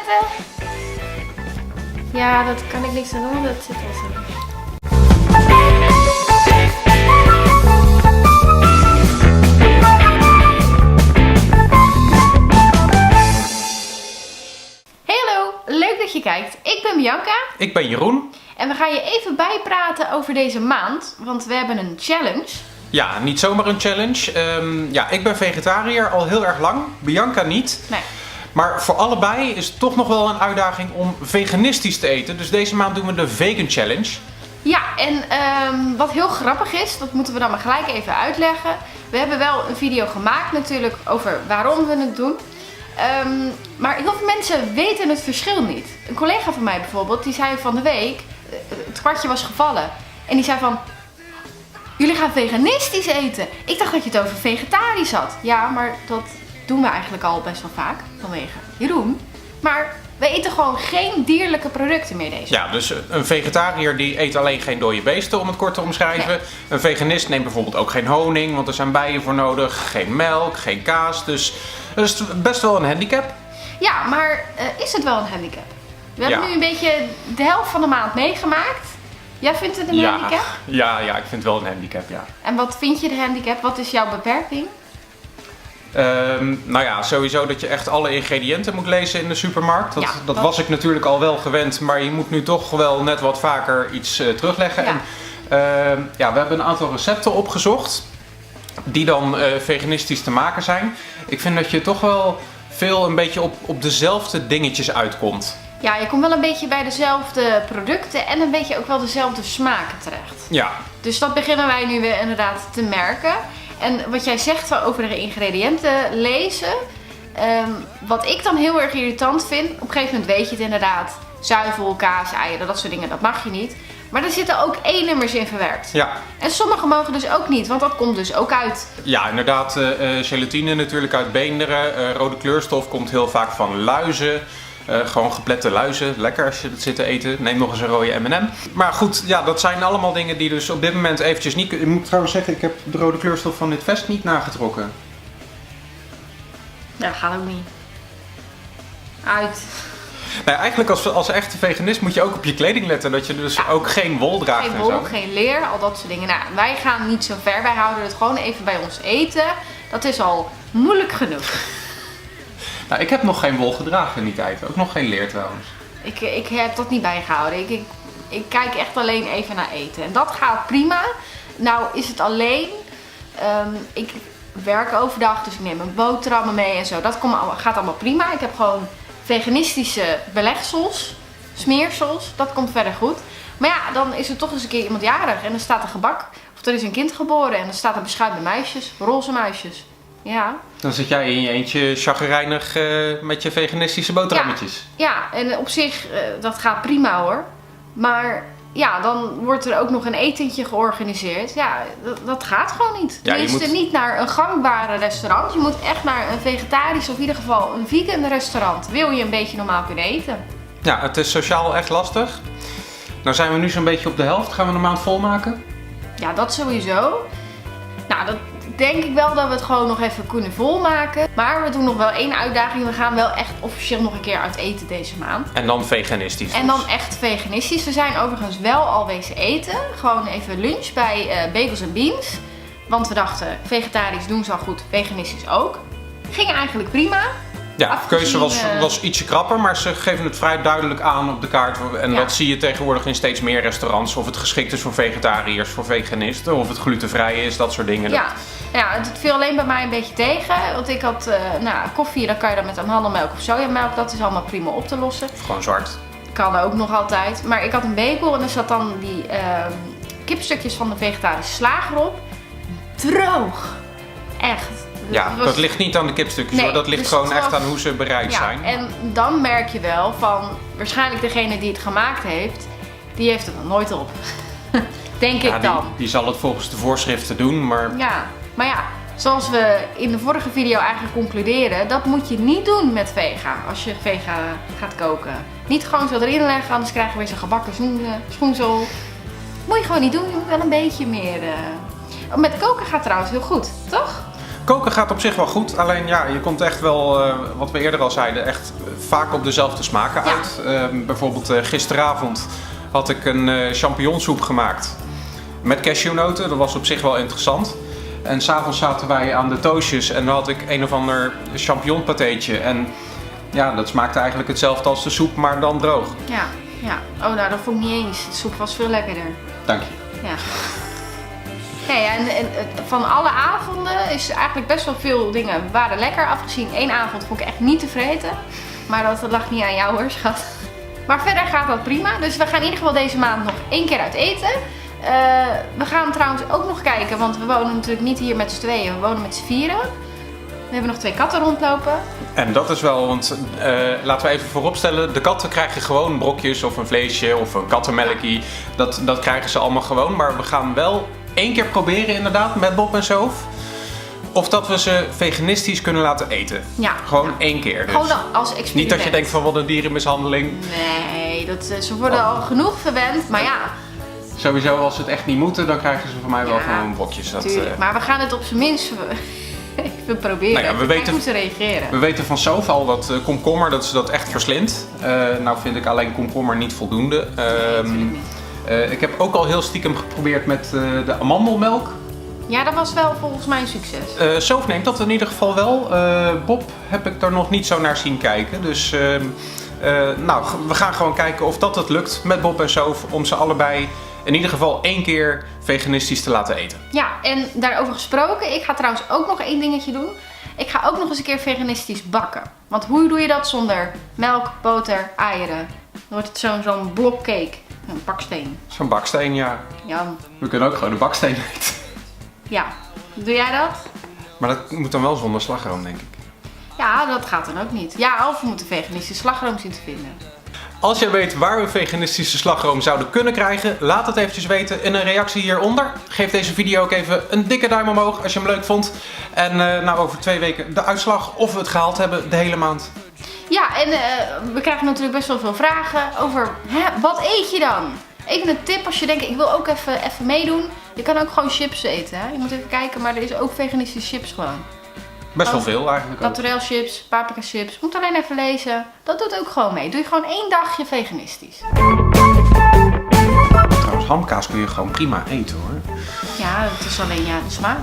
zetten. Ja, dat kan ik niks aan doen, dat zit al zo. Hey, hallo, leuk dat je kijkt. Ik ben Bianca. Ik ben Jeroen. En we gaan je even bijpraten over deze maand, want we hebben een challenge. Ja, niet zomaar een challenge. Ik ben vegetariër al heel erg lang. Bianca niet. Nee. Maar voor allebei is het toch nog wel een uitdaging om veganistisch te eten. Dus deze maand doen we de Vegan Challenge. Ja, en wat heel grappig is, dat moeten we dan maar gelijk even uitleggen. We hebben wel een video gemaakt natuurlijk over waarom we het doen. Maar heel veel mensen weten het verschil niet. Een collega van mij bijvoorbeeld, die zei van de week, het kwartje was gevallen. En die zei van, jullie gaan veganistisch eten. Ik dacht dat je het over vegetarisch had. Ja, maar dat doen we eigenlijk al best wel vaak, vanwege Jeroen. Maar we eten gewoon geen dierlijke producten meer deze. Ja, dus een vegetariër die eet alleen geen dode beesten, om het kort te omschrijven. Nee. Een veganist neemt bijvoorbeeld ook geen honing, want er zijn bijen voor nodig. Geen melk, geen kaas, dus dat is best wel een handicap. Ja, maar is het wel een handicap? We hebben nu een beetje de helft van de maand meegemaakt. Jij vindt het een handicap? Ja, ik vind het wel een handicap, ja. En wat vind je de handicap? Wat is jouw beperking? Sowieso dat je echt alle ingrediënten moet lezen in de supermarkt. Dat was ik natuurlijk al wel gewend, maar je moet nu toch wel net wat vaker iets terugleggen. Ja. En, we hebben een aantal recepten opgezocht die dan veganistisch te maken zijn. Ik vind dat je toch wel veel een beetje op dezelfde dingetjes uitkomt. Ja, je komt wel een beetje bij dezelfde producten en een beetje ook wel dezelfde smaken terecht. Ja. Dus dat beginnen wij nu weer inderdaad te merken. En wat jij zegt over de ingrediënten lezen, wat ik dan heel erg irritant vind, op een gegeven moment weet je het inderdaad, zuivel, kaas, eieren, dat soort dingen, dat mag je niet. Maar er zitten ook E-nummers in verwerkt. Ja. En sommige mogen dus ook niet, want dat komt dus ook uit. Ja, inderdaad, gelatine natuurlijk uit beenderen, rode kleurstof komt heel vaak van luizen. Gewoon geplette luizen, lekker als je dat zit te eten. Neem nog eens een rode M&M. Maar goed, ja, dat zijn allemaal dingen die dus op dit moment eventjes niet... Ik moet trouwens zeggen, ik heb de rode kleurstof van dit vest niet nagetrokken. Ja, dat gaat ook niet. Uit. Nou, eigenlijk als echte veganist moet je ook op je kleding letten. Dat je dus ook geen wol draagt. Geen wol, geen leer, al dat soort dingen. Nou, wij gaan niet zo ver. Wij houden het gewoon even bij ons eten. Dat is al moeilijk genoeg. Nou, ik heb nog geen wol gedragen in die tijd. Ook nog geen leer trouwens. Ik heb dat niet bijgehouden. Ik kijk echt alleen even naar eten. En dat gaat prima. Nou is het alleen... ik werk overdag, dus ik neem mijn boterhammen mee en zo. Dat gaat allemaal prima. Ik heb gewoon veganistische belegsels, smeersels. Dat komt verder goed. Maar ja, dan is er toch eens een keer iemand jarig. En dan staat er gebak. Of er is een kind geboren. En dan staat er beschuit met muisjes. Roze muisjes. Ja. Dan zit jij in je eentje chagrijnig met je veganistische boterhammetjes. Ja, en op zich, dat gaat prima hoor. Maar ja, dan wordt er ook nog een etentje georganiseerd. Ja, dat gaat gewoon niet. Ja, je moet niet naar een gangbare restaurant. Je moet echt naar een vegetarisch of in ieder geval een vegan restaurant. Wil je een beetje normaal kunnen eten. Ja, het is sociaal echt lastig. Nou zijn we nu zo'n beetje op de helft. Gaan we een maand volmaken? Ja, dat sowieso. Nou, dat denk ik wel dat we het gewoon nog even kunnen volmaken. Maar we doen nog wel één uitdaging. We gaan wel echt officieel nog een keer uit eten deze maand. En dan veganistisch. En dan echt veganistisch. We zijn overigens wel al wezen eten. Gewoon even lunch bij Bagels & Beans. Want we dachten, vegetarisch doen ze al goed, veganistisch ook. Ging eigenlijk prima. Ja, de keuze was ietsje krapper, maar ze geven het vrij duidelijk aan op de kaart. En dat zie je tegenwoordig in steeds meer restaurants. Of het geschikt is voor vegetariërs, voor veganisten, of het glutenvrij is, dat soort dingen. Ja, het viel alleen bij mij een beetje tegen. Want ik had koffie, dan kan je dat met amandelmelk of sojamelk. Dat is allemaal prima op te lossen. Of gewoon zwart. Kan ook nog altijd. Maar ik had een bagel en er zat dan die kipstukjes van de vegetarische slager op. Droog. Echt. Ja, dat ligt niet aan de kipstukjes hoor. Dat ligt dus gewoon echt aan hoe ze bereid zijn. En dan merk je wel van, waarschijnlijk degene die het gemaakt heeft, die heeft het nog nooit op. Denk ik dan. Die zal het volgens de voorschriften doen, maar... Ja, maar ja, zoals we in de vorige video eigenlijk concluderen, dat moet je niet doen met vega, als je vega gaat koken. Niet gewoon zo erin leggen, anders krijg je weer zo'n gebakken schoensel. Moet je gewoon niet doen, je moet wel een beetje meer... Met koken gaat trouwens heel goed, toch? Koken gaat op zich wel goed, alleen ja, je komt echt wel, wat we eerder al zeiden, echt vaak op dezelfde smaken uit. Bijvoorbeeld gisteravond had ik een champignonsoep gemaakt met cashewnoten, dat was op zich wel interessant. En s'avonds zaten wij aan de toastjes en dan had ik een of ander champignonpatéetje. En ja, dat smaakte eigenlijk hetzelfde als de soep, maar dan droog. Ja. Oh, nou, dat vond ik niet eens. De soep was veel lekkerder. Dank je. Ja. Ja, en van alle avonden is eigenlijk best wel veel dingen waren lekker. Afgezien 1 avond vond ik echt niet te vreten. Maar dat lag niet aan jou hoor, schat. Maar verder gaat dat prima. Dus we gaan in ieder geval deze maand nog 1 keer uit eten. We gaan trouwens ook nog kijken, want we wonen natuurlijk niet hier met z'n tweeën. We wonen met z'n vieren. We hebben nog 2 katten rondlopen. En dat is wel, want laten we even vooropstellen, de katten krijgen gewoon brokjes of een vleesje of een kattenmelkie. Dat krijgen ze allemaal gewoon, maar we gaan wel 1 keer proberen inderdaad met Bob en Sof. Of dat we ze veganistisch kunnen laten eten. Ja. Gewoon 1 keer. Dus. Gewoon als experiment. Niet dat je denkt van wat een dierenmishandeling. Nee, ze worden al genoeg verwend, maar ja. Sowieso als ze het echt niet moeten, dan krijgen ze van mij wel Ja, gewoon brokjes. Tuurlijk, maar we gaan het op zijn minst even proberen. Nou ja, we weten hoe ze reageren. We weten van Sof al dat komkommer, dat ze dat echt verslindt. Nou vind ik alleen komkommer niet voldoende. Ik heb ook al heel stiekem geprobeerd met de amandelmelk. Ja, dat was wel volgens mij een succes. Sof neemt dat in ieder geval wel. Bob heb ik er nog niet zo naar zien kijken. Dus nou, we gaan gewoon kijken of dat het lukt met Bob en Sof om ze allebei in ieder geval 1 keer veganistisch te laten eten. Ja, en daarover gesproken, ik ga trouwens ook nog 1 dingetje doen. Ik ga ook nog eens een keer veganistisch bakken. Want hoe doe je dat zonder melk, boter, eieren? Dan wordt het zo'n blok cake. Een baksteen. Zo'n baksteen, ja. Jan. We kunnen ook gewoon een baksteen eten. Ja. Doe jij dat? Maar dat moet dan wel zonder slagroom, denk ik. Ja, dat gaat dan ook niet. Ja, of we moeten veganistische slagroom zien te vinden. Als jij weet waar we veganistische slagroom zouden kunnen krijgen, laat het eventjes weten in een reactie hieronder. Geef deze video ook even een dikke duim omhoog als je hem leuk vond. En nou, over 2 weken de uitslag of we het gehaald hebben de hele maand. Ja, en we krijgen natuurlijk best wel veel vragen over, wat eet je dan? Even een tip als je denkt, ik wil ook even meedoen. Je kan ook gewoon chips eten. Hè? Je moet even kijken, maar er is ook veganistische chips gewoon. Best wel veel eigenlijk ook. Naturel chips, paprika chips. Moet alleen even lezen. Dat doet ook gewoon mee. Doe je gewoon 1 dagje veganistisch. Trouwens, hamkaas kun je gewoon prima eten hoor. Ja, het is alleen de smaak.